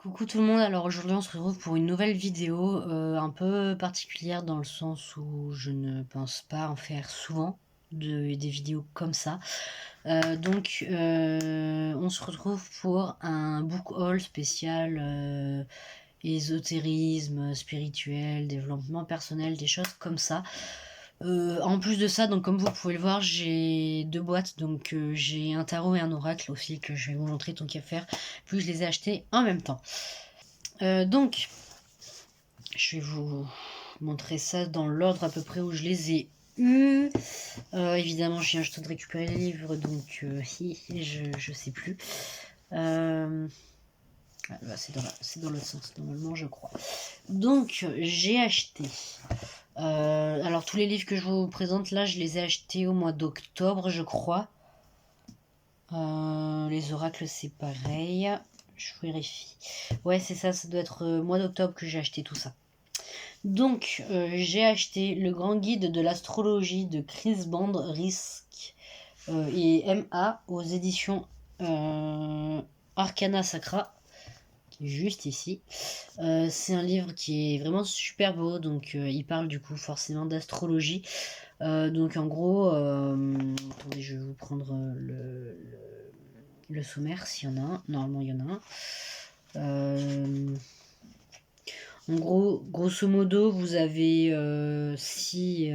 Coucou tout le monde, alors aujourd'hui on se retrouve pour une nouvelle vidéo un peu particulière dans le sens où je ne pense pas en faire souvent des vidéos comme ça. On se retrouve pour un book haul spécial ésotérisme, spirituel, développement personnel, des choses comme ça. En plus de ça, donc comme vous pouvez le voir, j'ai deux boîtes, donc j'ai un tarot et un oracle aussi que je vais vous montrer tant qu'à faire, puis je les ai achetés en même temps. Donc, je vais vous montrer ça dans l'ordre à peu près où je les ai eus. Évidemment, je viens juste de récupérer les livres, donc je sais plus. C'est dans l'autre sens, normalement, je crois. Donc, j'ai acheté. Alors, tous les livres que je vous présente là, je les ai achetés au mois d'octobre, je crois. Les oracles, c'est pareil. Je vérifie. Ouais, c'est ça, ça doit être mois d'octobre que j'ai acheté tout ça. Donc, j'ai acheté le grand guide de l'astrologie de Chris Band, Risk et MA aux éditions Arcana Sacra, qui est juste ici. C'est un livre qui est vraiment super beau, donc il parle du coup forcément d'astrologie. Donc en gros, attendez, je vais vous prendre le sommaire s'il y en a un. Normalement, il y en a un. En gros, grosso modo, vous avez six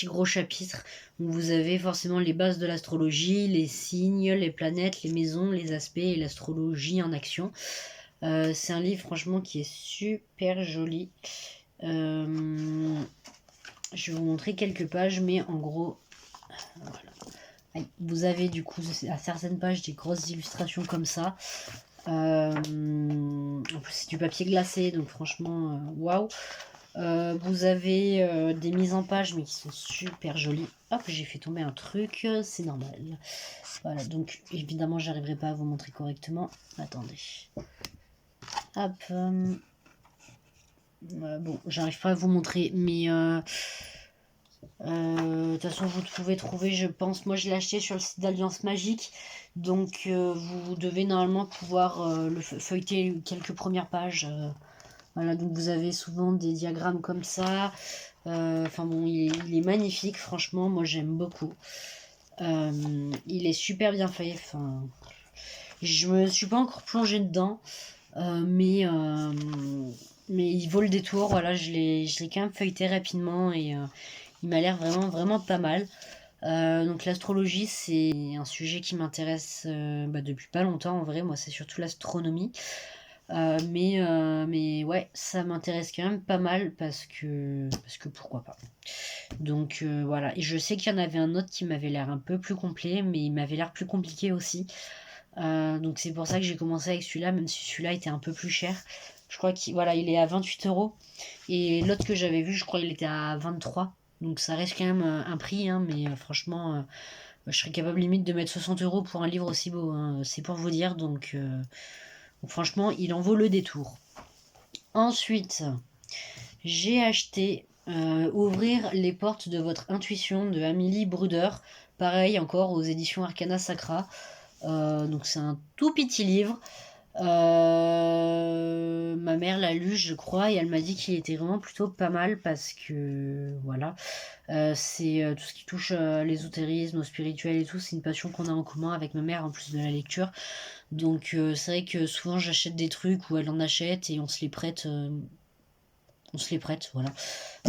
gros chapitres où vous avez forcément les bases de l'astrologie, les signes, les planètes, les maisons, les aspects et l'astrologie en action. C'est un livre franchement qui est super joli. Je vais vous montrer quelques pages, mais en gros, voilà. Vous avez du coup à certaines pages des grosses illustrations comme ça. En plus c'est du papier glacé, donc franchement, waouh. Vous avez des mises en page, mais qui sont super jolies. Hop, j'ai fait tomber un truc, c'est normal. Voilà, donc évidemment, j'arriverai pas à vous montrer correctement. Attendez. Hop. Bon, j'arrive pas à vous montrer, mais de toute façon, vous pouvez trouver, je pense. Moi, je l'ai acheté sur le site d'Alliance Magique. Donc, vous devez normalement pouvoir le feuilleter quelques premières pages. Voilà, donc vous avez souvent des diagrammes comme ça. Enfin bon, il est magnifique, franchement, moi j'aime beaucoup. Il est super bien fait. Enfin, je me suis pas encore plongée dedans, mais il vaut le détour. Voilà, je l'ai quand même feuilleté rapidement et il m'a l'air vraiment, vraiment pas mal. Donc l'astrologie, c'est un sujet qui m'intéresse depuis pas longtemps en vrai. Moi, c'est surtout l'astronomie. Mais ouais, ça m'intéresse quand même pas mal parce que pourquoi pas. Donc voilà, et je sais qu'il y en avait un autre qui m'avait l'air un peu plus complet, mais il m'avait l'air plus compliqué aussi. Donc c'est pour ça que j'ai commencé avec celui-là, même si celui-là était un peu plus cher. Je crois qu'il voilà, il est à 28 €. Et l'autre que j'avais vu, je crois qu'il était à 23. Donc ça reste quand même un prix, hein, mais franchement, je serais capable limite de mettre 60 € pour un livre aussi beau, hein, c'est pour vous dire. Donc franchement, il en vaut le détour. Ensuite, j'ai acheté Ouvrir les portes de votre intuition de Amélie Bruder. Pareil, encore aux éditions Arcana Sacra. Donc c'est un tout petit livre. Ma mère l'a lu, je crois, et elle m'a dit qu'il était vraiment plutôt pas mal parce que voilà, c'est tout ce qui touche l'ésotérisme, au spirituel et tout, c'est une passion qu'on a en commun avec ma mère en plus de la lecture. Donc c'est vrai que souvent j'achète des trucs où elle en achète et on se les prête. Voilà.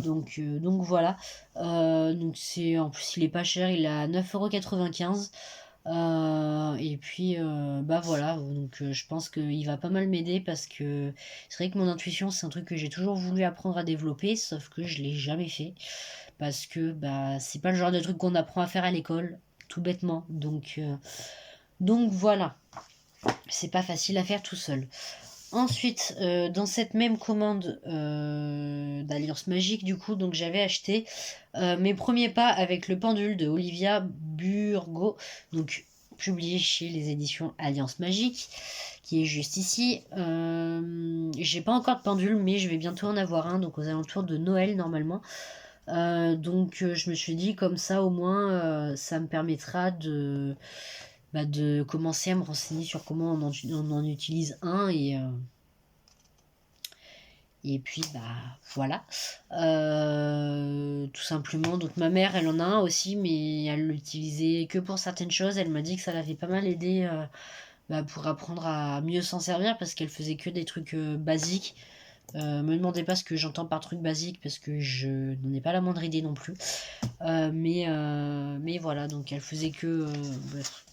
Donc voilà. Donc c'est en plus il est pas cher, il est à 9,95 €. Et puis bah voilà, donc je pense qu'il va pas mal m'aider parce que c'est vrai que mon intuition c'est un truc que j'ai toujours voulu apprendre à développer, sauf que je l'ai jamais fait parce que bah c'est pas le genre de truc qu'on apprend à faire à l'école, tout bêtement. Donc voilà, c'est pas facile à faire tout seul. Ensuite, dans cette même commande d'Alliance Magique, du coup, donc j'avais acheté mes premiers pas avec le pendule de Olivia Burgo, donc publié chez les éditions Alliance Magique, qui est juste ici. J'ai pas encore de pendule, mais je vais bientôt en avoir un, donc aux alentours de Noël normalement. Donc je me suis dit comme ça au moins ça me permettra de commencer à me renseigner sur comment on en utilise un et puis voilà. Tout simplement. Donc ma mère, elle en a un aussi, mais elle l'utilisait que pour certaines choses. Elle m'a dit que ça l'avait pas mal aidé pour apprendre à mieux s'en servir parce qu'elle faisait que des trucs basiques. Me demandez pas ce que j'entends par truc basique parce que je n'en ai pas la moindre idée non plus. Mais voilà, donc elle faisait que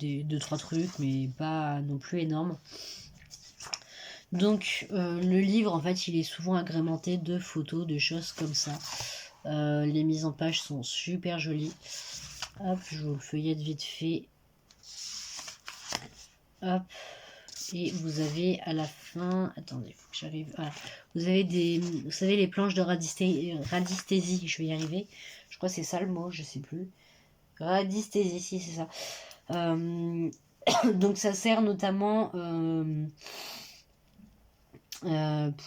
des 2-3 trucs, mais pas non plus énorme. Donc le livre, en fait, il est souvent agrémenté de photos, de choses comme ça. Les mises en page sont super jolies. Hop, je vous le feuillette vite fait. Hop. Et vous avez à la fin... Attendez, faut que j'arrive... Voilà. Vous avez vous savez, les planches de radisthésie, je vais y arriver. Je crois que c'est ça le mot, je sais plus. Radisthésie, si, c'est ça. Donc ça sert notamment...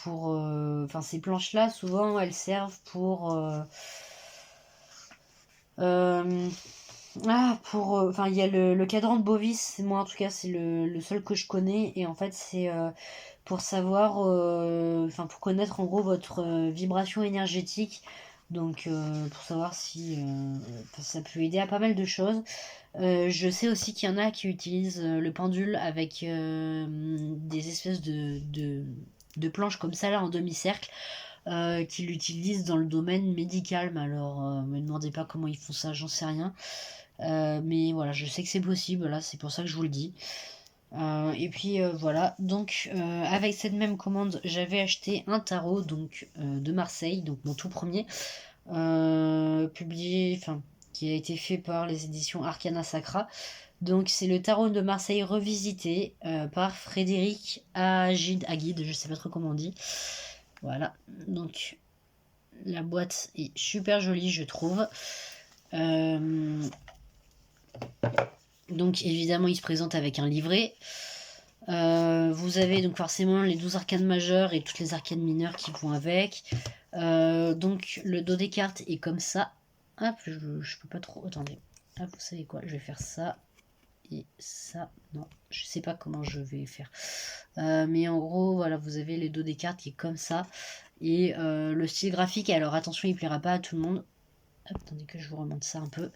pour enfin ces planches là souvent elles servent pour enfin il y a le cadran de Bovis, moi en tout cas c'est le seul que je connais et en fait c'est pour savoir enfin pour connaître en gros votre vibration énergétique, donc pour savoir si ça peut aider à pas mal de choses. Je sais aussi qu'il y en a qui utilisent le pendule avec des espèces de planches comme ça là en demi-cercle, qui l'utilisent dans le domaine médical. Mais alors, me demandez pas comment ils font ça, j'en sais rien. Mais voilà, je sais que c'est possible, là, c'est pour ça que je vous le dis. Et puis voilà, donc avec cette même commande, j'avais acheté un tarot donc de Marseille, donc mon tout premier, publié, enfin qui a été fait par les éditions Arcana Sacra. Donc c'est le tarot de Marseille revisité par Frédéric Aguide, je sais pas trop comment on dit. Voilà, donc la boîte est super jolie, je trouve. Donc évidemment il se présente avec un livret. Vous avez donc forcément les 12 arcanes majeures et toutes les arcanes mineures qui vont avec. Donc le dos des cartes est comme ça. Hop, je peux pas trop... Attendez. Hop, vous savez quoi, je vais faire ça. Et ça, non, je sais pas comment je vais faire. Mais en gros, voilà, vous avez les dos des cartes qui est comme ça. Et le style graphique, alors attention, il plaira pas à tout le monde. Hop, attendez que je vous remonte ça un peu.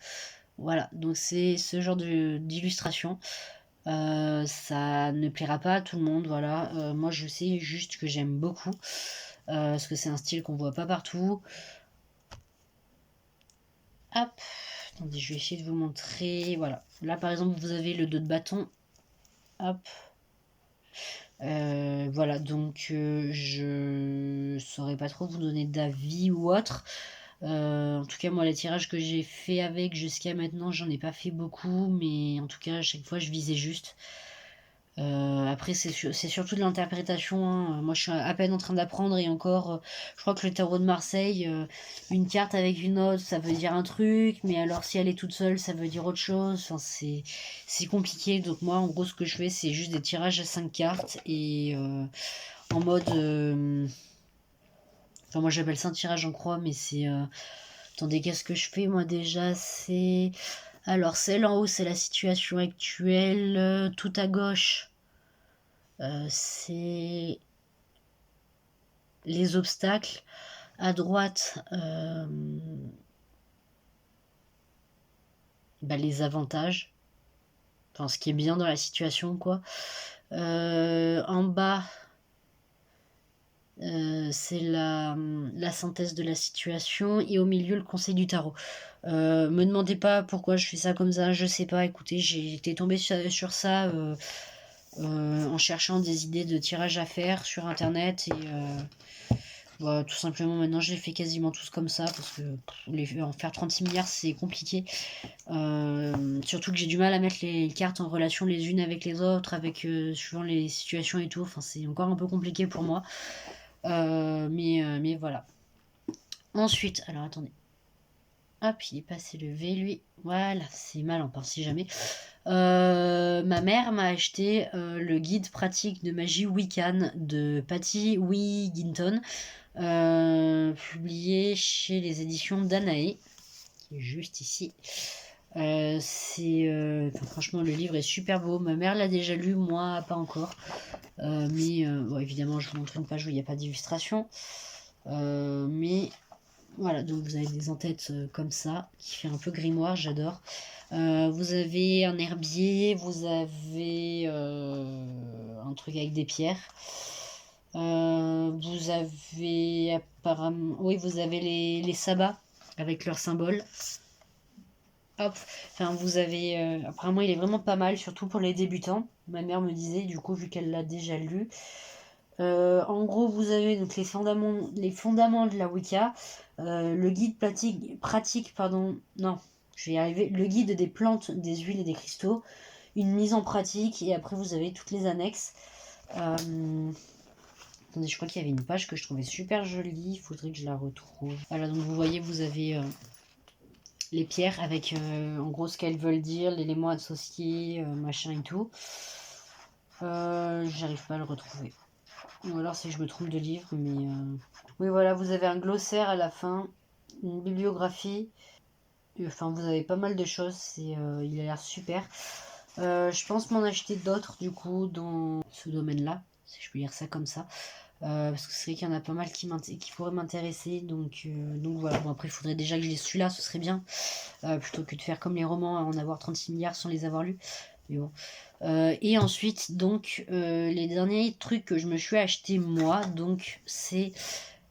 Voilà, donc c'est ce genre d'illustration. Ça ne plaira pas à tout le monde, voilà. Moi, je sais juste que j'aime beaucoup. Parce que c'est un style qu'on voit pas partout. Hop, attendez, je vais essayer de vous montrer. Voilà, là par exemple, vous avez le dos de bâton. Hop. Voilà, donc je saurais pas trop vous donner d'avis ou autre. En tout cas, moi, les tirages que j'ai fait avec jusqu'à maintenant, j'en ai pas fait beaucoup, mais en tout cas, à chaque fois, je visais juste. Après, c'est surtout de l'interprétation, hein. Moi, je suis à peine en train d'apprendre et encore, je crois que le tarot de Marseille, une carte avec une autre, ça veut dire un truc, mais alors si elle est toute seule, ça veut dire autre chose. Enfin, c'est compliqué. Donc moi, en gros, ce que je fais, c'est juste des tirages à 5 cartes et en mode... Enfin, moi, j'appelle ça un tirage en croix, mais c'est... Attendez, qu'est-ce que je fais, moi, déjà? C'est... Alors, celle en haut, c'est la situation actuelle. Tout à gauche, c'est les obstacles. À droite, les avantages. Enfin, ce qui est bien dans la situation, quoi. En bas, c'est la synthèse de la situation. Et au milieu, le conseil du tarot. Me demandez pas pourquoi je fais ça comme ça, je sais pas. Écoutez, j'ai été tombée sur ça en cherchant des idées de tirage à faire sur internet et tout simplement maintenant je les fais quasiment tous comme ça parce que en faire 36 milliards c'est compliqué, surtout que j'ai du mal à mettre les cartes en relation les unes avec les autres, avec suivant les situations et tout, enfin c'est encore un peu compliqué pour moi, mais voilà. Ensuite, alors attendez, hop, il est passé le V lui, voilà, c'est mal en part si jamais. Ma mère m'a acheté le guide pratique de magie Wiccan de Patty Wigginton, publié chez les éditions Danae, qui est juste ici. Franchement, le livre est super beau. Ma mère l'a déjà lu, moi pas encore. Mais bon, évidemment, je vous montre une page où il n'y a pas d'illustration. Mais voilà, donc vous avez des en-têtes comme ça, qui fait un peu grimoire, j'adore. Vous avez un herbier, vous avez un truc avec des pierres. Vous avez apparemment... Oui, vous avez les sabbats avec leurs symboles. Hop, enfin vous avez... apparemment il est vraiment pas mal, surtout pour les débutants. Ma mère me disait, du coup, vu qu'elle l'a déjà lu. En gros, vous avez donc les fondaments de la Wicca, le guide pratique, pardon, non, je vais y arriver, le guide des plantes, des huiles et des cristaux, une mise en pratique, et après vous avez toutes les annexes. Attendez, je crois qu'il y avait une page que je trouvais super jolie, il faudrait que je la retrouve. Voilà, donc vous voyez, vous avez les pierres avec en gros ce qu'elles veulent dire, l'élément associé, machin et tout. J'arrive pas à le retrouver. Ou alors c'est que je me trompe de livre, mais... Oui, voilà, vous avez un glossaire à la fin, une bibliographie. Enfin, vous avez pas mal de choses, il a l'air super. Je pense m'en acheter d'autres, du coup, dans ce domaine-là, si je peux dire ça comme ça. Parce que c'est vrai qu'il y en a pas mal qui pourraient m'intéresser, donc voilà. Bon, après, il faudrait déjà que je lise celui-là, ce serait bien. Plutôt que de faire comme les romans, en avoir 36 milliards sans les avoir lus. Mais bon. Et ensuite, donc, les derniers trucs que je me suis acheté moi, donc, c'est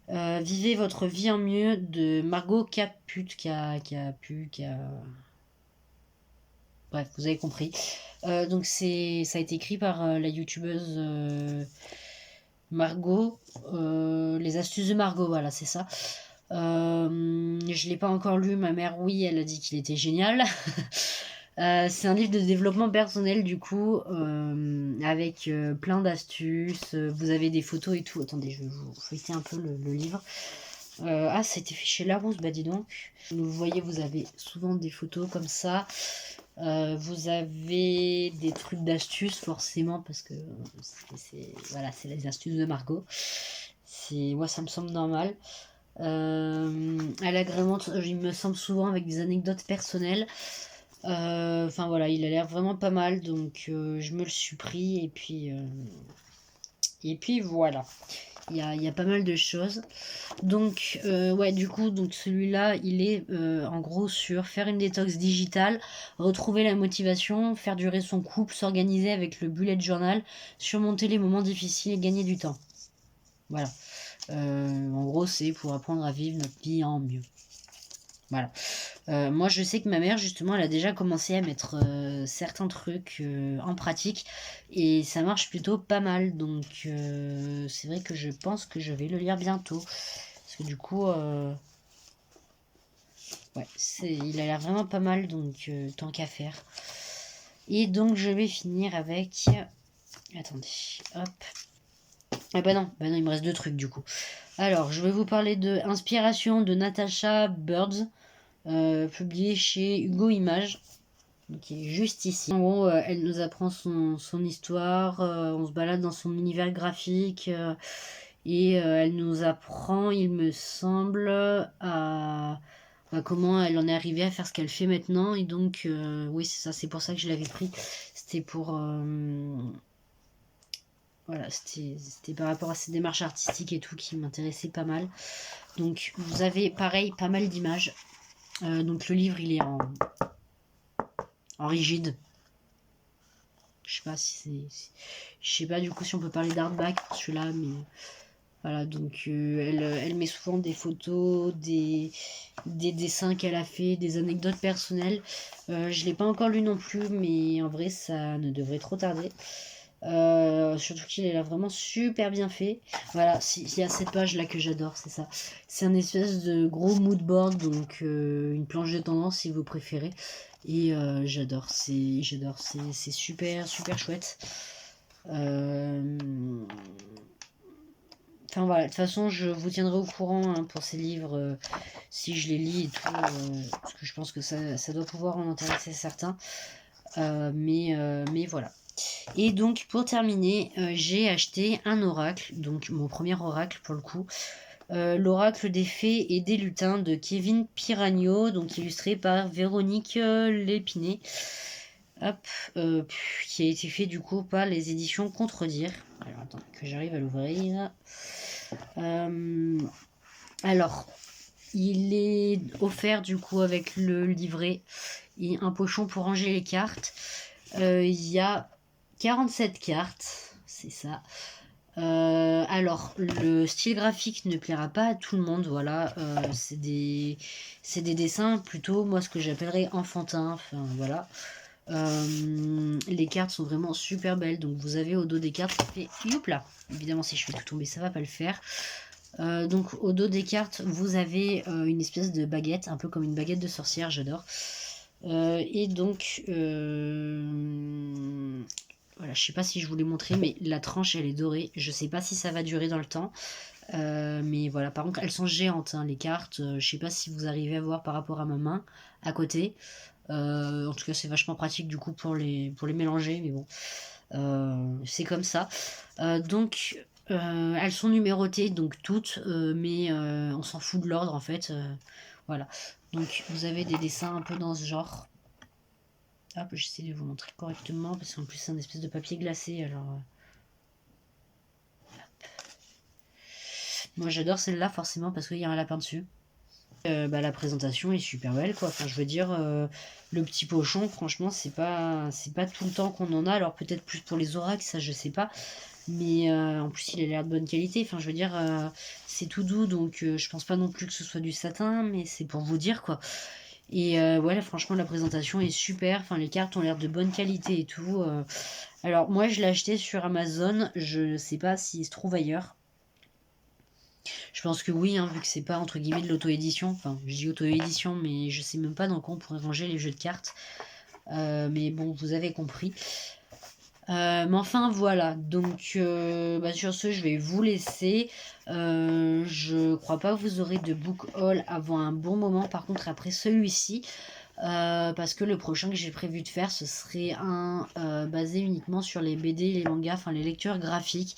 Vivez votre vie en mieux de Margot Caput, Bref, vous avez compris. Donc, ça a été écrit par la youtubeuse Margot. Les astuces de Margot, voilà, c'est ça. Je l'ai pas encore lu, ma mère, oui, elle a dit qu'il était génial. C'est un livre de développement personnel du coup, avec plein d'astuces. Vous avez des photos et tout. Attendez, je vais vous feuilleter un peu le livre. Ah, c'était fait chez Larousse, bah dis donc. Vous voyez, vous avez souvent des photos comme ça. Vous avez des trucs d'astuces forcément parce que voilà, c'est les astuces de Margot. Moi, ça me semble normal. Elle agrémente, il me semble souvent avec des anecdotes personnelles. Enfin voilà, il a l'air vraiment pas mal, donc je me le suis pris et puis voilà. Il y a pas mal de choses. Donc ouais, du coup, donc celui-là, il est en gros sur faire une détox digitale, retrouver la motivation, faire durer son couple, s'organiser avec le bullet journal, surmonter les moments difficiles et gagner du temps. Voilà. En gros, c'est pour apprendre à vivre notre vie en mieux. Voilà. Moi, je sais que ma mère, justement, elle a déjà commencé à mettre certains trucs en pratique et ça marche plutôt pas mal. Donc, c'est vrai que je pense que je vais le lire bientôt. Parce que du coup, ouais, il a l'air vraiment pas mal, donc tant qu'à faire. Et donc, je vais finir avec... Attendez, hop. Bah non, il me reste deux trucs du coup. Alors, je vais vous parler de Inspiration de Natasha Birds. Publié chez Hugo Images, qui est juste ici. En gros, elle nous apprend son histoire, on se balade dans son univers graphique, et elle nous apprend, il me semble, à comment elle en est arrivée à faire ce qu'elle fait maintenant. Et donc, oui, c'est ça, c'est pour ça que je l'avais pris. C'était pour... voilà, c'était par rapport à ses démarches artistiques et tout qui m'intéressait pas mal. Donc, vous avez, pareil, pas mal d'images. Donc le livre il est en rigide. Je sais pas si c'est... Je sais pas du coup si on peut parler d'artback pour celui-là, mais voilà, donc elle met souvent des photos, des dessins qu'elle a fait, des anecdotes personnelles. Je l'ai pas encore lu non plus, mais en vrai ça ne devrait trop tarder. Surtout qu'il est là vraiment super bien fait. Voilà, il y a cette page là que j'adore, c'est ça. C'est un espèce de gros mood board, donc une planche de tendance si vous préférez. Et j'adore, c'est super super chouette. Enfin voilà, de toute façon je vous tiendrai au courant hein, pour ces livres si je les lis et tout, parce que je pense que ça doit pouvoir en intéresser certains. Mais voilà. Et donc pour terminer, j'ai acheté un oracle, donc mon premier oracle pour le coup. L'oracle des fées et des lutins de Kevin Piragno, donc illustré par Véronique Lépiné. Hop, qui a été fait du coup par les éditions Contredire. Alors attends, que j'arrive à l'ouvrir. Alors, il est offert du coup avec le livret et un pochon pour ranger les cartes. Il y a 47 cartes, c'est ça. Alors, le style graphique ne plaira pas à tout le monde, voilà. C'est des dessins plutôt, moi, ce que j'appellerais enfantins. Enfin, voilà. Les cartes sont vraiment super belles. Donc, vous avez au dos des cartes, ça fait youpla. Évidemment, si je fais tout tomber, ça va pas le faire. Donc, au dos des cartes, vous avez une espèce de baguette, un peu comme une baguette de sorcière, j'adore. Et donc, voilà, je sais pas si je vous l'ai montré, mais la tranche elle est dorée. Je sais pas si ça va durer dans le temps. Mais voilà, par contre elles sont géantes hein, les cartes. Je sais pas si vous arrivez à voir par rapport à ma main à côté. En tout cas c'est vachement pratique du coup pour les mélanger, mais bon. C'est comme ça. Donc elles sont numérotées, donc toutes, mais on s'en fout de l'ordre en fait. Voilà. Donc vous avez des dessins un peu dans ce genre. Hop, j'essaie de vous montrer correctement parce qu'en plus c'est un espèce de papier glacé. Alors, moi j'adore celle-là forcément parce qu'il y a un lapin dessus. La présentation est super belle quoi. Enfin, je veux dire, le petit pochon, franchement, c'est pas tout le temps qu'on en a. Alors peut-être plus pour les oracles, ça je sais pas. Mais en plus il a l'air de bonne qualité. Enfin, je veux dire, c'est tout doux donc je pense pas non plus que ce soit du satin, mais c'est pour vous dire quoi. Et voilà, franchement, la présentation est super. Enfin, les cartes ont l'air de bonne qualité et tout. Alors, moi, je l'ai acheté sur Amazon. Je sais pas s'il se trouve ailleurs. Je pense que oui, hein, vu que c'est pas entre guillemets de l'auto-édition. Enfin, je dis auto-édition, mais je sais même pas dans quoi on pourrait ranger les jeux de cartes. Mais bon, vous avez compris. Mais enfin voilà, donc sur ce je vais vous laisser. Je crois pas que vous aurez de book haul avant un bon moment par contre après celui-ci. Parce que le prochain que j'ai prévu de faire ce serait un basé uniquement sur les BD, les mangas, enfin les lectures graphiques.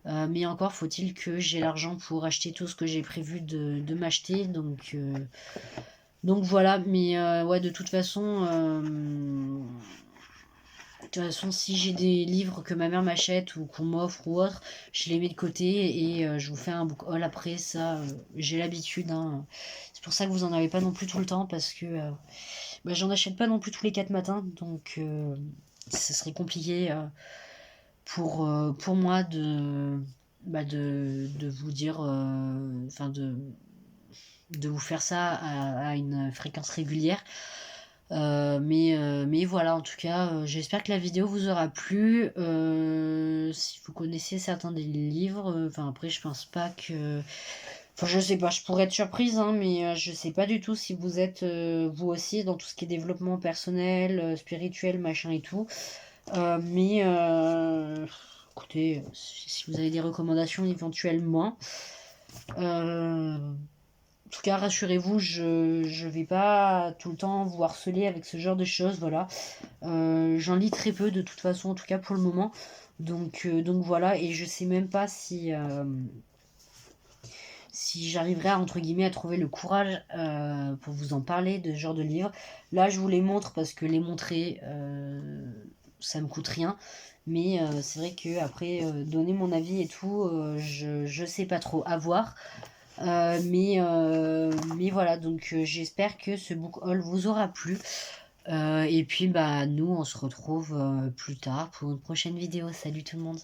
Mais encore faut-il que j'ai l'argent pour acheter tout ce que j'ai prévu de m'acheter. Donc voilà, mais ouais de toute façon... de toute façon, si j'ai des livres que ma mère m'achète ou qu'on m'offre ou autre, je les mets de côté et je vous fais un book haul après. Ça, j'ai l'habitude. Hein. C'est pour ça que vous en avez pas non plus tout le temps parce que j'en achète pas non plus tous les 4 matins. Donc, ce serait compliqué pour moi de vous dire, enfin de vous faire ça à une fréquence régulière. Mais voilà, en tout cas, j'espère que la vidéo vous aura plu. Si vous connaissez certains des livres, enfin après, je pense pas que. Enfin, je sais pas, je pourrais être surprise, hein, mais je sais pas du tout si vous êtes vous aussi dans tout ce qui est développement personnel, spirituel, machin et tout. Mais écoutez, si vous avez des recommandations éventuellement. En tout cas, rassurez-vous, je vais pas tout le temps vous harceler avec ce genre de choses, voilà. J'en lis très peu de toute façon, en tout cas pour le moment. Donc voilà, et je sais même pas si j'arriverai à, entre guillemets, à trouver le courage pour vous en parler de ce genre de livre. Là, je vous les montre parce que les montrer, ça me coûte rien. Mais c'est vrai que après donner mon avis et tout, je sais pas trop. À voir. Mais voilà, donc j'espère que ce book haul vous aura plu. Et puis bah nous on se retrouve plus tard pour une prochaine vidéo. Salut tout le monde.